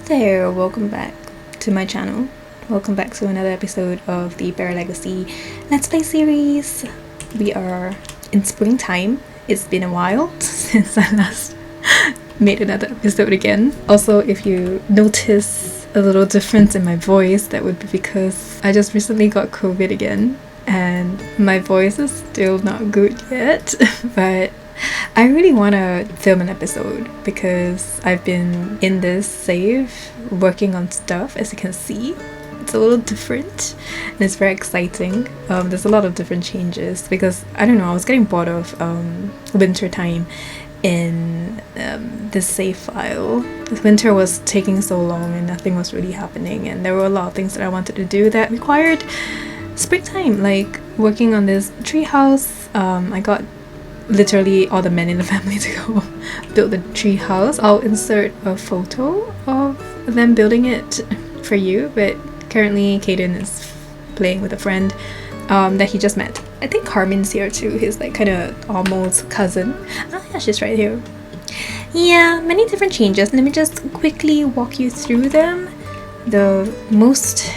there, welcome back to my channel. Welcome back to another episode of the Bear Legacy Let's Play series. We are in springtime. It's been a while since I last made another episode again. Also, if you notice a little difference in my voice, that would be because I just recently got COVID again and my voice is still not good yet, but I really want to film an episode because I've been in this save working on stuff. As you can see, it's a little different and it's very exciting. There's a lot of different changes because I don't know, I was getting bored of winter time in this save file. Winter was taking so long and nothing was really happening, and there were a lot of things that I wanted to do that required springtime, like working on this treehouse. I got literally all the men in the family to go build the tree house. I'll insert a photo of them building it for you, but currently Kaden is playing with a friend that he just met. I think Carmen's here too, his like kind of almost cousin. Oh yeah, she's right here. Yeah, many different changes. Let me just quickly walk you through them. The most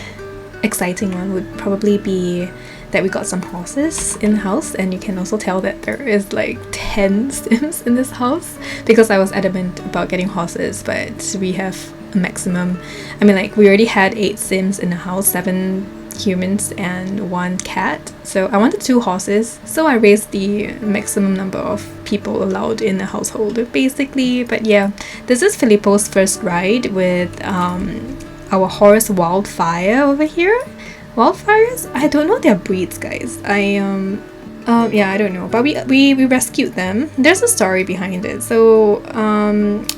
exciting one would probably be that we got some horses in the house, and you can also tell that there is like 10 Sims in this house because I was adamant about getting horses, but we have a maximum. I mean, like, we already had 8 Sims in the house, 7 humans and 1 cat, so I wanted 2 horses, so I raised the maximum number of people allowed in the household basically. But yeah, this is Filippo's first ride with our horse Wildfire over here. Wildfires? I don't know their breeds, guys. Yeah, I don't know, but we rescued them. There's a story behind it, so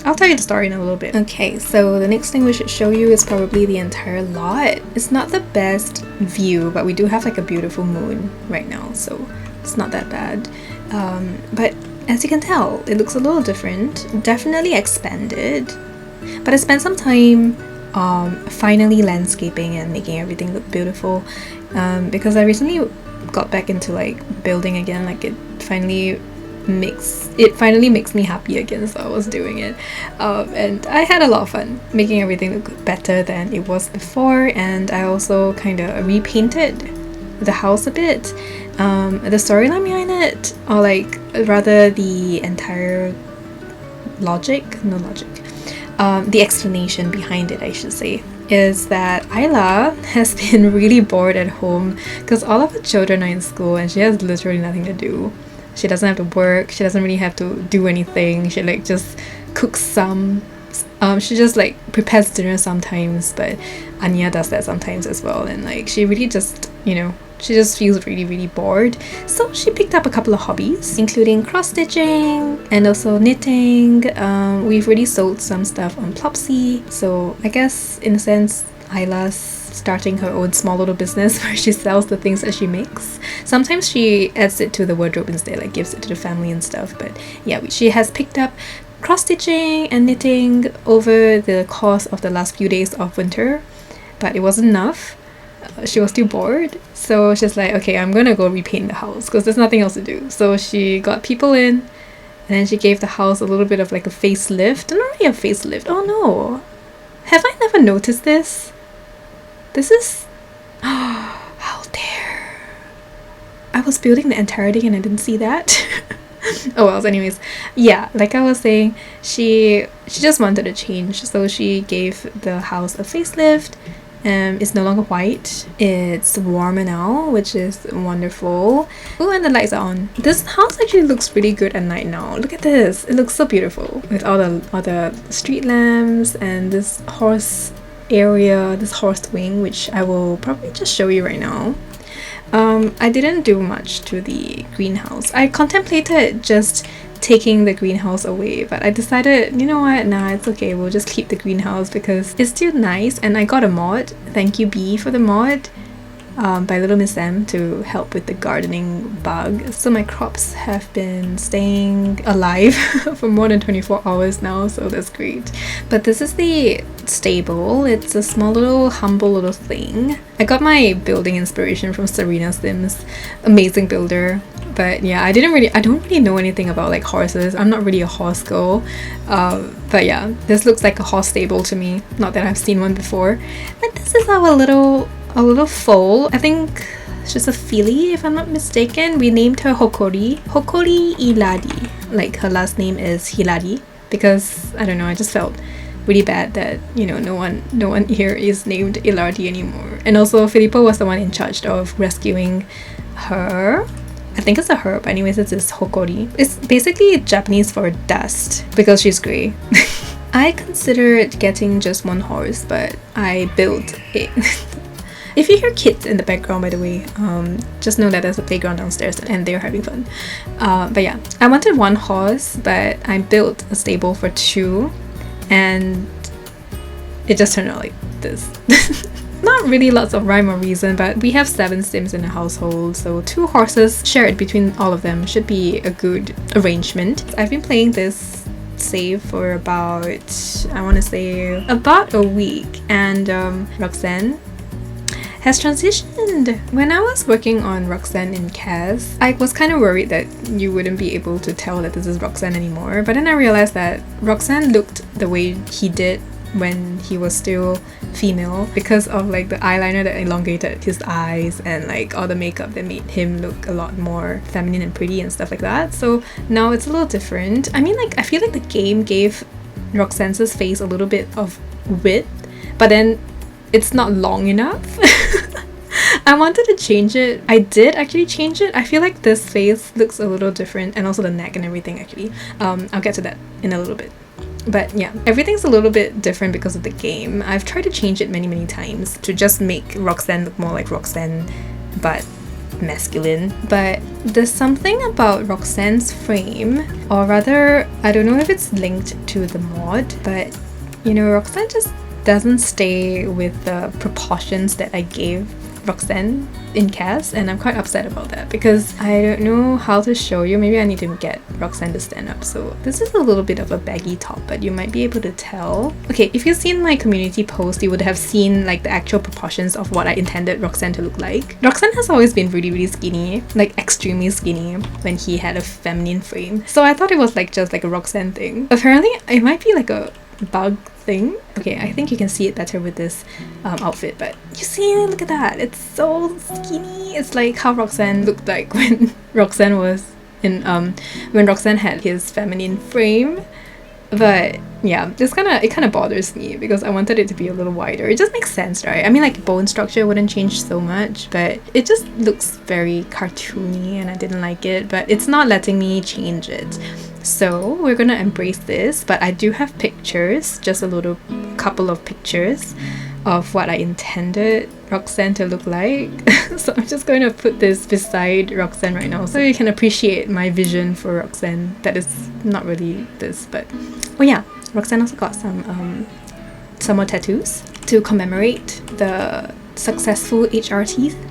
I'll tell you the story in a little bit. Okay, so the next thing we should show you is probably the entire lot. It's not the best view, but we do have like a beautiful moon right now, so it's not that bad. But as you can tell, it looks a little different. Definitely expanded, but I spent some time finally landscaping and making everything look beautiful, because I recently got back into like building again. Like it finally makes me happy again, so I was doing it, and I had a lot of fun making everything look better than it was before. And I also kind of repainted the house a bit. The storyline behind it, or like rather the entire the explanation behind it, I should say, is that Isla has been really bored at home because all of her children are in school and she has literally nothing to do. She doesn't have to work, she doesn't really have to do anything. She like just cooks some, she just like prepares dinner sometimes, but Anya does that sometimes as well, and like she really just, you know, she just feels really bored. So she picked up a couple of hobbies, including cross-stitching and also knitting. We've already sold some stuff on Plopsy, so I guess in a sense Isla's starting her own small little business where she sells the things that she makes. Sometimes she adds it to the wardrobe instead, like gives it to the family and stuff. But yeah, she has picked up cross-stitching and knitting over the course of the last few days of winter, but it wasn't enough. She was still bored, so she's like, okay, I'm gonna go repaint the house because there's nothing else to do. So she got people in, and then she gave the house a little bit of like a facelift. Not really a facelift. Oh no, have I never noticed this? This is how dare I was building the entire thing and I didn't see that. Oh well, anyways, yeah, like I was saying, she just wanted to change, so she gave the house a facelift. It's no longer white, it's warmer now, which is wonderful. Oh, and the lights are on. This house actually looks really good at night now. Look at this, it looks so beautiful with all the street lamps and this horse area, this horse wing, which I will probably just show you right now. I didn't do much to the greenhouse. I contemplated just taking the greenhouse away, but I decided, you know what, nah, it's okay, we'll just keep the greenhouse because it's still nice. And I got a mod, thank you B for the mod, by Little Miss M, to help with the gardening bug. So my crops have been staying alive for more than 24 hours now, so that's great. But this is the stable. It's a small little humble little thing. I got my building inspiration from Serena Sims, amazing builder. But yeah, I don't really know anything about like horses. I'm not really a horse girl. But yeah, this looks like a horse stable to me. Not that I've seen one before. But this is our little foal. I think she's a filly, if I'm not mistaken. We named her Hokori Iladi. Like, her last name is Hiladi, because I don't know, I just felt really bad that, you know, no one here is named Iladi anymore. And also Filippo was the one in charge of rescuing her. I think it's a her, but anyways, it's this Hokori. It's basically Japanese for dust because she's grey. I considered getting just one horse, but I built it. If you hear kids in the background, by the way, just know that there's a playground downstairs and they're having fun. But yeah, I wanted one horse, but I built a stable for two, and it just turned out like this. Not really lots of rhyme or reason, but we have 7 Sims in the household, so 2 horses shared between all of them should be a good arrangement. I've been playing this save for about, I want to say, about a week, and Roxanne has transitioned. When I was working on Roxanne in CAS, I was kind of worried that you wouldn't be able to tell that this is Roxanne anymore, but then I realized that Roxanne looked the way he did when he was still female because of like the eyeliner that elongated his eyes and like all the makeup that made him look a lot more feminine and pretty and stuff like that. So now it's a little different. I mean, like, I feel like the game gave Roxanne's face a little bit of width, but then it's not long enough. I wanted to change it. I did actually change it. I feel like this face looks a little different, and also the neck and everything actually. I'll get to that in a little bit. But yeah, everything's a little bit different because of the game. I've tried to change it many times to just make Roxanne look more like Roxanne, but masculine. But there's something about Roxanne's frame, or rather, I don't know if it's linked to the mod, but you know, Roxanne just doesn't stay with the proportions that I gave Roxanne in CAS, and I'm quite upset about that because I don't know how to show you. Maybe I need to get Roxanne to stand up. So this is a little bit of a baggy top, but you might be able to tell. Okay, if you've seen my community post, you would have seen like the actual proportions of what I intended Roxanne to look like. Roxanne has always been really skinny, like extremely skinny when he had a feminine frame. So I thought it was like just like a Roxanne thing. Apparently it might be like a bug thing. Okay, I think you can see it better with this outfit, but you see, look at that, it's so skinny. It's like how Roxanne looked like when Roxanne was in when Roxanne had his feminine frame. But yeah, it kind of bothers me because I wanted it to be a little wider. It just makes sense, right? I mean, like, bone structure wouldn't change so much, but it just looks very cartoony and I didn't like it, but it's not letting me change it. So we're gonna embrace this, but I do have pictures, just a couple of pictures of what I intended Roxanne to look like. So I'm just going to put this beside Roxanne right now so you can appreciate my vision for Roxanne. That is not really this, but oh yeah, Roxanne also got some more tattoos to commemorate the successful HRT.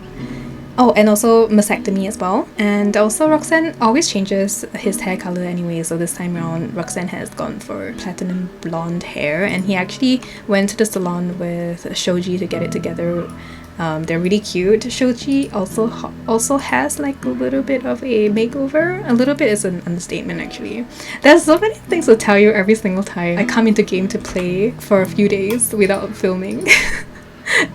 Oh, and also mastectomy as well. And also Roxanne always changes his hair color anyway, so this time around Roxanne has gone for platinum blonde hair, and he actually went to the salon with Shoji to get it together. They're really cute. Shoji also has like a little bit of a makeover. A little bit is an understatement actually. There's so many things to tell you every single time I come into game to play for a few days without filming.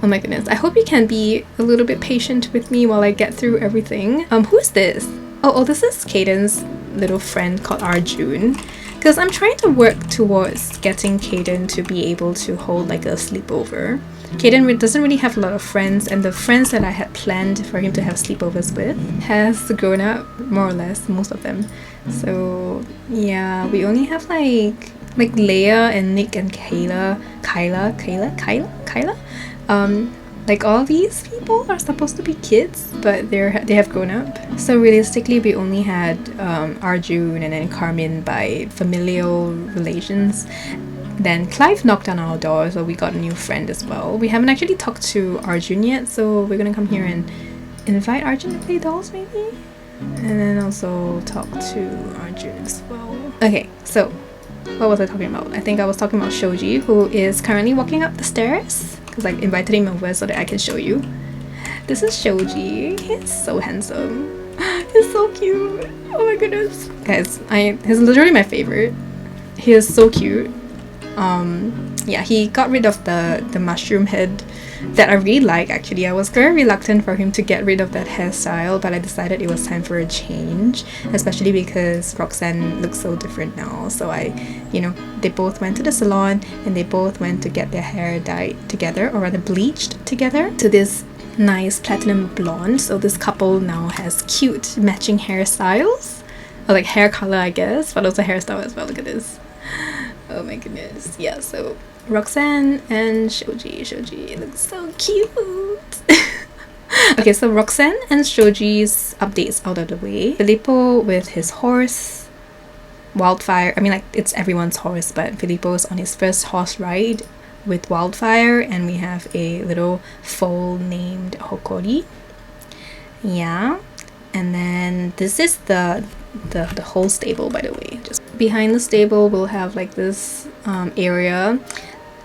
Oh my goodness, I hope you can be a little bit patient with me while I get through everything. Who's this? Oh, this is Caden's little friend called Arjun. Because I'm trying to work towards getting Caden to be able to hold like a sleepover. Caden doesn't really have a lot of friends, and the friends that I had planned for him to have sleepovers with has grown up, more or less, most of them. So yeah, we only have like Leia and Nick and Kyla. Like all these people are supposed to be kids, but they have grown up. So realistically, we only had Arjun and then Carmen by familial relations. Then Clive knocked on our door, so we got a new friend as well. We haven't actually talked to Arjun yet, so we're gonna come here and invite Arjun to play dolls maybe? And then also talk to Arjun as well. Okay, so what was I talking about? I think I was talking about Shoji, who is currently walking up the stairs because I invited him over so that I can show you. This is Shoji. He's so handsome. He's so cute. Oh my goodness. Guys, he's literally my favorite. He is so cute. Yeah, he got rid of the mushroom head that I really like. Actually, I was very reluctant for him to get rid of that hairstyle, but I decided it was time for a change, especially because Roxanne looks so different now. So they both went to the salon and they both went to get their hair dyed together, or rather bleached together, to this nice platinum blonde. So this couple now has cute matching hairstyles, or like hair color, I guess, but also hairstyle as well. Look at this. Oh my goodness. Yeah, so Roxanne and Shoji look so cute. Okay, so Roxanne and Shoji's updates out of the way. Filippo with his horse, Wildfire. I mean, like, it's everyone's horse, but Filippo's on his first horse ride with Wildfire, and we have a little foal named Hokori. Yeah, and then this is the whole stable, by the way. Just behind the stable we'll have like this area.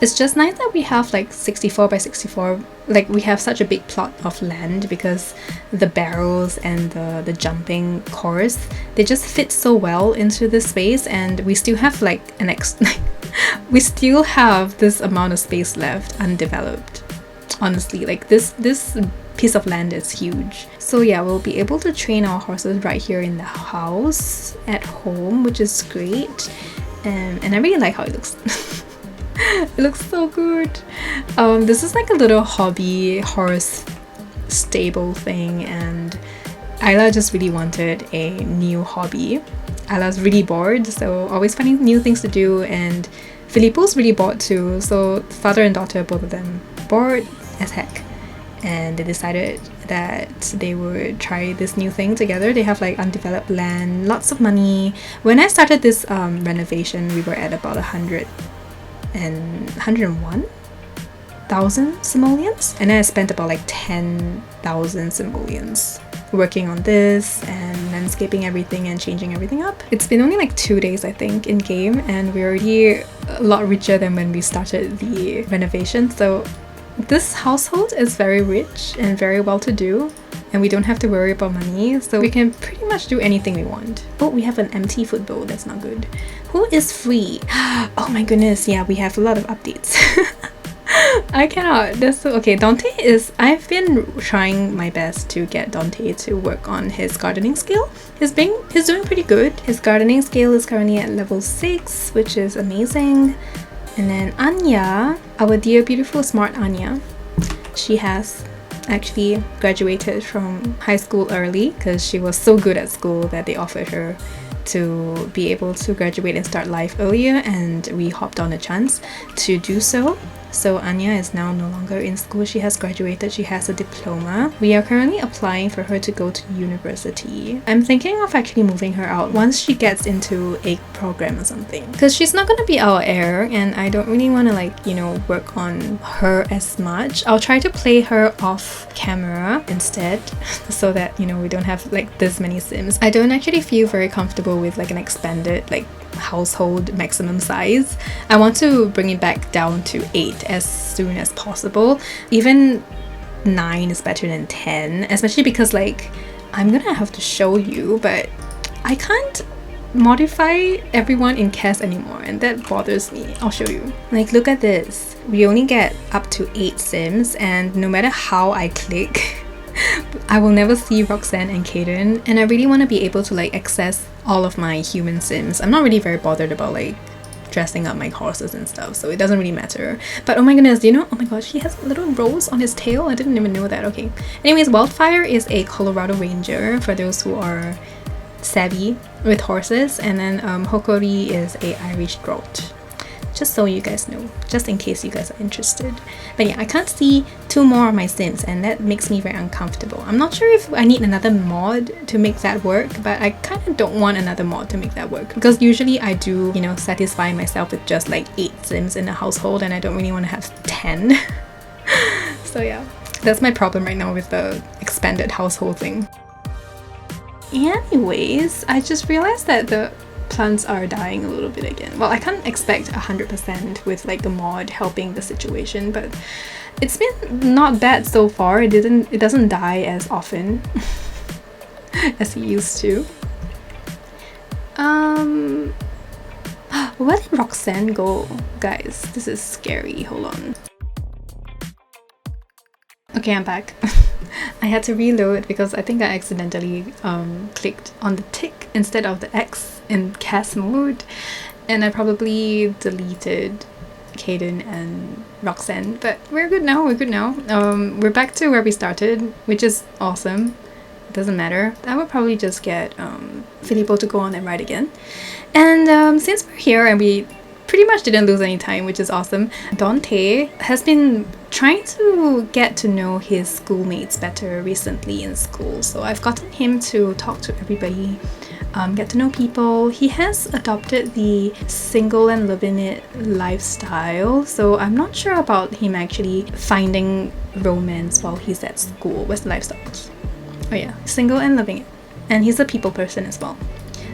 It's just nice that we have like 64 by 64, like we have such a big plot of land, because the barrels and the jumping course, they just fit so well into this space, and we still have like we still have this amount of space left undeveloped. Honestly, like this piece of land is huge. So yeah, we'll be able to train our horses right here in the house at home, which is great. And I really like how it looks. It looks so good. This is like a little hobby horse stable thing, and Isla just really wanted a new hobby. Isla's really bored, so always finding new things to do, and Filippo's really bored too. So father and daughter, both of them, bored as heck, and they decided that they would try this new thing together. They have like undeveloped land, lots of money. When I started this renovation, we were at about 101,000 simoleons, and then I spent about like 10,000 simoleons working on this and landscaping everything and changing everything up. It's been only like 2 days, I think, in game, and we're already a lot richer than when we started the renovation. So this household is very rich and very well to do, and we don't have to worry about money, so we can pretty much do anything we want. Oh, we have an empty food bowl. That's not good. Who is free? Oh my goodness, yeah, we have a lot of updates. I cannot. That's so okay. I've been trying my best to get Dante to work on his gardening skill. He's doing pretty good. His gardening skill is currently at level 6, which is amazing. And then Anya, our dear beautiful smart Anya, she has actually graduated from high school early because she was so good at school that they offered her to be able to graduate and start life earlier, and we hopped on a chance to do so. So Anya is now no longer in school. She has graduated. She has a diploma. We are currently applying for her to go to university. I'm thinking of actually moving her out once she gets into a program or something, because she's not going to be our heir, and I don't really want to work on her as much. I'll try to play her off camera instead so that we don't have like this many sims. I don't actually feel very comfortable with like an expanded household maximum size. I want to bring it back down to 8 as soon as possible. Even 9 is better than 10, especially because I'm gonna have to show you, but I can't modify everyone in CAS anymore, and that bothers me. I'll show you. Look at this. We only get up to 8 sims, and no matter how I click I will never see Roxanne and Kaden, and I really want to be able to access all of my human sims. I'm not really very bothered about dressing up my horses and stuff, so it doesn't really matter. But oh my goodness, oh my gosh, he has a little rose on his tail. I didn't even know that. Okay, anyways, Wildfire is a Colorado Ranger for those who are savvy with horses, and then Hokori is a Irish Draught. Just so you guys know, just in case you guys are interested. But yeah, I can't see 2 more of my sims, and that makes me very uncomfortable. I'm not sure if I need another mod to make that work, but I kind of don't want another mod to make that work, because usually I do, satisfy myself with just 8 sims in a household, and I don't really want to have 10. So yeah, that's my problem right now with the expanded household thing. Anyways, I just realized that the plants are dying a little bit again. Well, I can't expect 100% with the mod helping the situation, but it's been not bad so far. It doesn't die as often. as he used to. Where did Roxanne go? Guys, this is scary. Hold on. Okay, I'm back. I had to reload because I think I accidentally clicked on the tick instead of the X in cast mode, and I probably deleted Kaden and Roxanne, but we're good now. We're back to where we started, which is awesome. It doesn't matter. I would probably just get Filippo to go on and ride again. And since we're here and we pretty much didn't lose any time, which is awesome, Dante has been trying to get to know his schoolmates better recently in school. So I've gotten him to talk to everybody, get to know people. He has adopted the single and living it lifestyle, so I'm not sure about him actually finding romance while he's at school. What's the lifestyle? Oh yeah, single and living it. And he's a people person as well.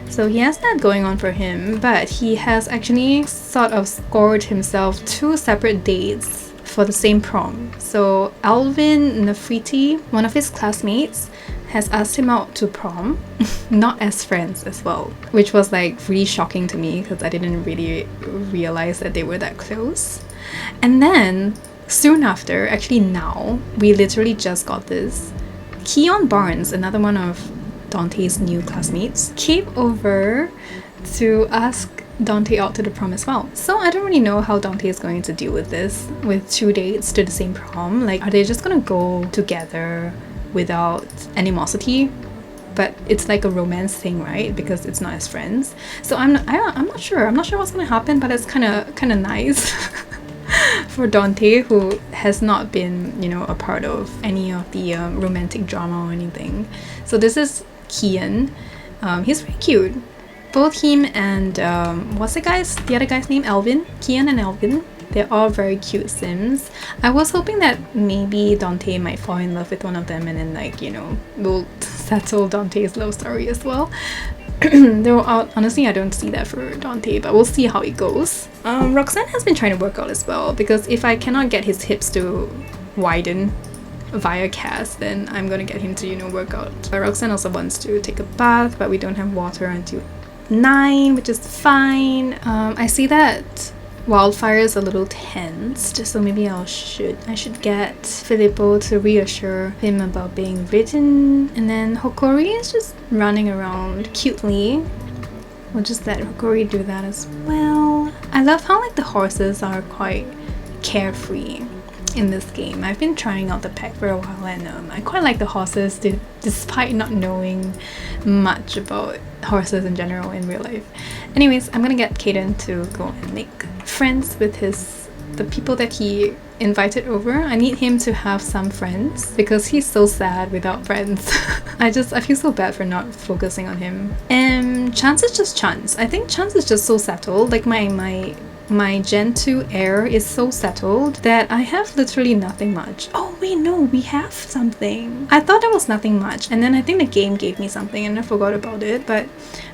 So he has that going on for him, but he has actually sort of scored himself 2 separate dates for the same prom. So Alvin Nafriti, one of his classmates, has asked him out to prom, not as friends as well, which was like really shocking to me because I didn't really realize that they were that close. And then soon after, actually now, we literally just got this, Keon Barnes, another one of Dante's new classmates, came over to ask Dante out to the prom as well. So I don't really know how Dante is going to deal with this, with 2 dates to the same prom. Like, are they just gonna go together without animosity? But it's like a romance thing, right? Because it's not as friends. So I'm not sure. I'm not sure what's gonna happen, but it's kind of nice for Dante, who has not been, you know, a part of any of the romantic drama or anything. So this is Kian. He's very cute. Both him and what's the other guy's name? Alvin. Kian and Alvin. They're all very cute Sims. I was hoping that maybe Dante might fall in love with one of them and then, like, you know, we'll settle Dante's love story as well. Though honestly I don't see that for Dante, but we'll see how it goes. Roxanne has been trying to work out as well, because if I cannot get his hips to widen via cast, then I'm gonna get him to, you know, work out. But Roxanne also wants to take a bath, but we don't have water until 9, which is fine. I see that Wildfire is a little tensed, so maybe I should get Filippo to reassure him about being written. And then Hokori is just running around cutely. We'll just let Hokori do that as well. I love how, like, the horses are quite carefree in this game. I've been trying out the pack for a while, and I quite like the horses despite not knowing much about horses in general in real life. Anyways, I'm gonna get Kaden to go and make friends with the people that he invited over. I need him to have some friends because he's so sad without friends. I feel so bad for not focusing on him. And Chance is just Chance. I think Chance is just so settled. Like, my Gen 2 heir is so settled that I have literally nothing much. Oh wait, no, we have something. I thought there was nothing much, and then I think the game gave me something and I forgot about it. But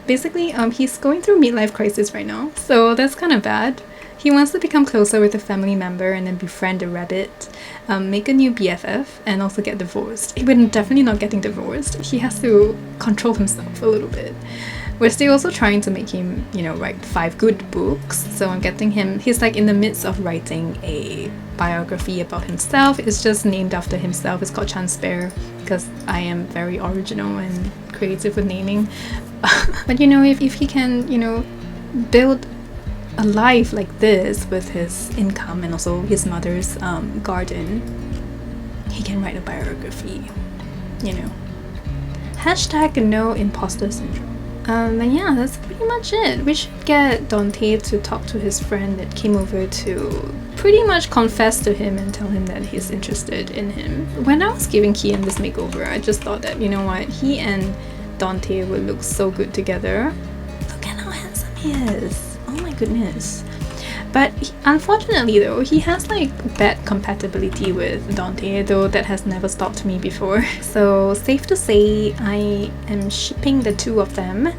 basically, he's going through midlife crisis right now, so that's kind of bad. He wants to become closer with a family member and then befriend a rabbit, make a new BFF, and also get divorced. We're definitely not getting divorced. He has to control himself a little bit. We're still also trying to make him, you know, write 5 good books. So I'm getting him, he's like in the midst of writing a biography about himself. It's just named after himself. It's called Transpired because I am very original and creative with naming. But you know, if he can, you know, build a life like this with his income and also his mother's garden, he can write a biography, you know. Hashtag no imposter syndrome. And yeah, that's pretty much it. We should get Dante to talk to his friend that came over to pretty much confess to him and tell him that he's interested in him. When I was giving Kian this makeover, I just thought that, you know what, he and Dante would look so good together. Look at how handsome he is. Oh my goodness. But unfortunately though, he has like bad compatibility with Dante, though that has never stopped me before. So safe to say I am shipping the 2 of them.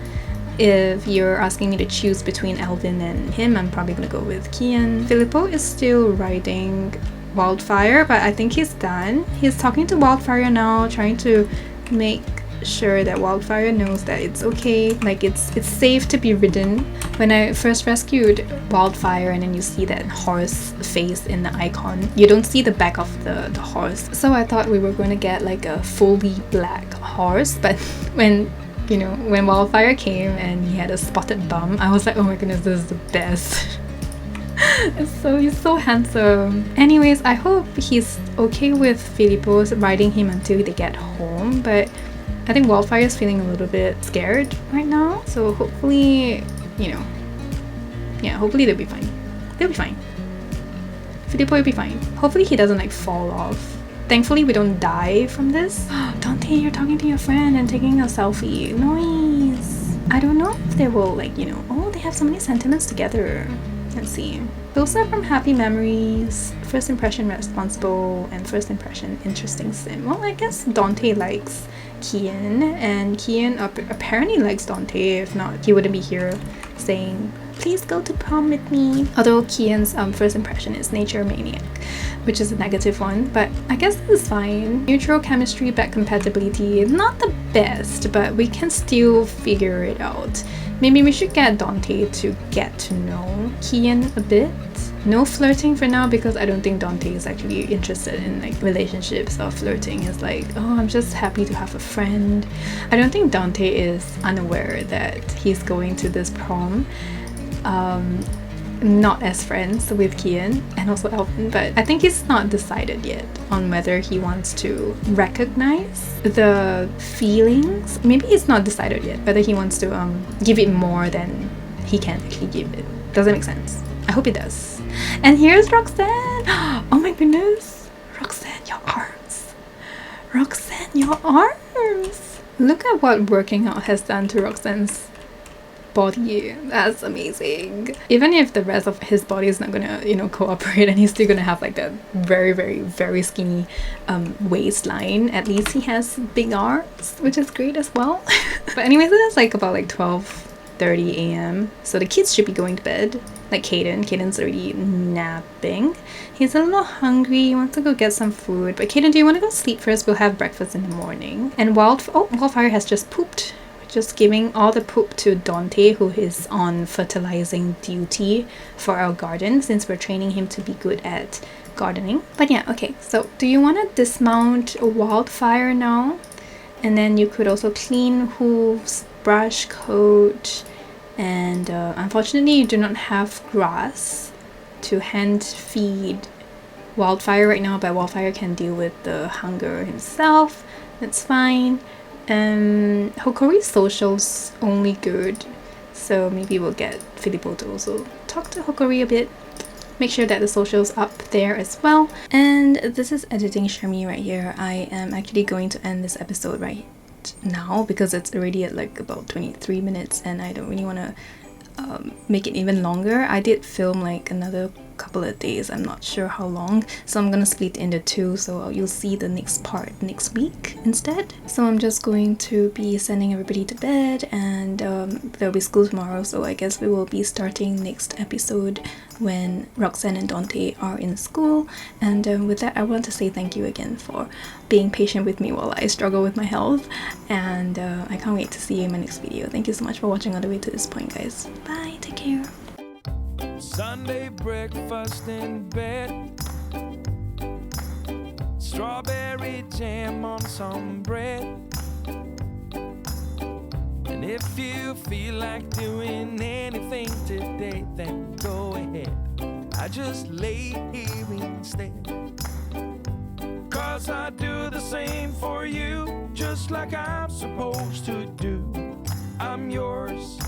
If you're asking me to choose between Alvin and him, I'm probably gonna go with Kian. Filippo is still writing Wildfire, but I think he's done. He's talking to Wildfire now, trying to make sure that Wildfire knows that it's okay, like it's safe to be ridden. When I first rescued Wildfire and then you see that horse face in the icon, you don't see the back of the horse. So I thought we were going to get like a fully black horse, but when Wildfire came and he had a spotted bum, I was like, oh my goodness, this is the best. He's so handsome. Anyways, I hope he's okay with Filippo riding him until they get home, but I think Wildfire is feeling a little bit scared right now, so hopefully, hopefully they'll be fine. They'll be fine. Filippo will be fine. Hopefully he doesn't like fall off. Thankfully we don't die from this. Dante, you're talking to your friend and taking a selfie. Nice. I don't know if they will oh, they have so many sentiments together. Let's see. Those are from Happy Memories, First Impression Responsible, and First Impression Interesting Sim. Well, I guess Dante likes Kian, and Kian apparently likes Dante. If not, he wouldn't be here saying, please go to prom with me. Although Kian's first impression is Nature Maniac, which is a negative one, but I guess this is fine. Neutral chemistry, bad compatibility, not the best, but we can still figure it out. Maybe we should get Dante to get to know Kian a bit. No flirting for now, because I don't think Dante is actually interested in like relationships or flirting. It's like, oh, I'm just happy to have a friend. I don't think Dante is unaware that he's going to this prom not as friends with Kian and also Alvin, but I think he's not decided yet on whether he wants to recognize the feelings. Maybe he's not decided yet whether he wants to give it more than he can actually give it. Does that make sense? I hope it does. And here's Roxanne. Oh my goodness. Roxanne, your arms. Roxanne, your arms. Look at what working out has done to Roxanne's body. That's amazing. Even if the rest of his body is not gonna cooperate and he's still gonna have like that very very very skinny waistline, at least he has big arms, which is great as well. But anyways, it is like about like 12:30 a.m. so the kids should be going to bed. Like Caden's already napping. He's a little hungry, he wants to go get some food, but Caden, do you want to go sleep first? We'll have breakfast in the morning. And Wildfire has just pooped. Just giving all the poop to Dante, who is on fertilizing duty for our garden, since we're training him to be good at gardening. But yeah, okay, so do you want to dismount Wildfire now? And then you could also clean hooves, brush coat, and unfortunately you do not have grass to hand feed Wildfire right now, but Wildfire can deal with the hunger himself. That's fine. Hokori's social's only good, so maybe we'll get Filippo to also talk to Hokori a bit, make sure that the social's up there as well. And this is editing Chermi right here. I am actually going to end this episode right now because it's already at like about 23 minutes and I don't really want to make it even longer. I did film like another couple of days, I'm not sure how long, so I'm gonna split into two, so you'll see the next part next week instead. So I'm just going to be sending everybody to bed, and there'll be school tomorrow, so I guess we will be starting next episode when Roxanne and Dante are in school. And with that, I want to say thank you again for being patient with me while I struggle with my health, and I can't wait to see you in my next video. Thank you so much for watching all the way to this point, guys. Bye, take care. Sunday breakfast in bed, strawberry jam on some bread. And if you feel like doing anything today, then go ahead. I just lay here instead, 'cause I do the same for you, just like I'm supposed to do. I'm yours,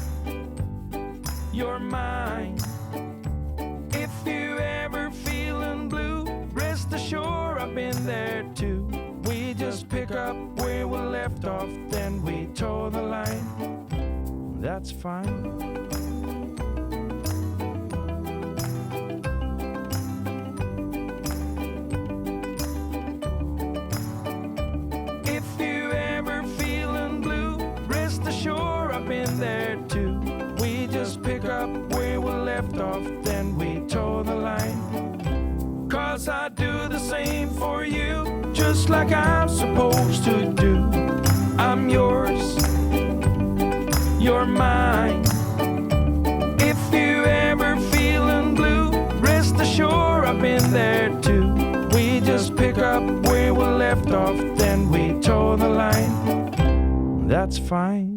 you're mine. If you ever feeling blue, rest assured I've been there too. We just pick up where we left off, then we toe the line. That's fine. If you ever feeling blue, rest assured I've been there too. We just pick up where we left off, then we toe the line. 'Cause I do the same for you, just like I'm supposed to do. I'm yours, you're mine. If you ever feeling blue, rest assured I've been there too. We just pick up where we left off, then we toe the line. That's fine.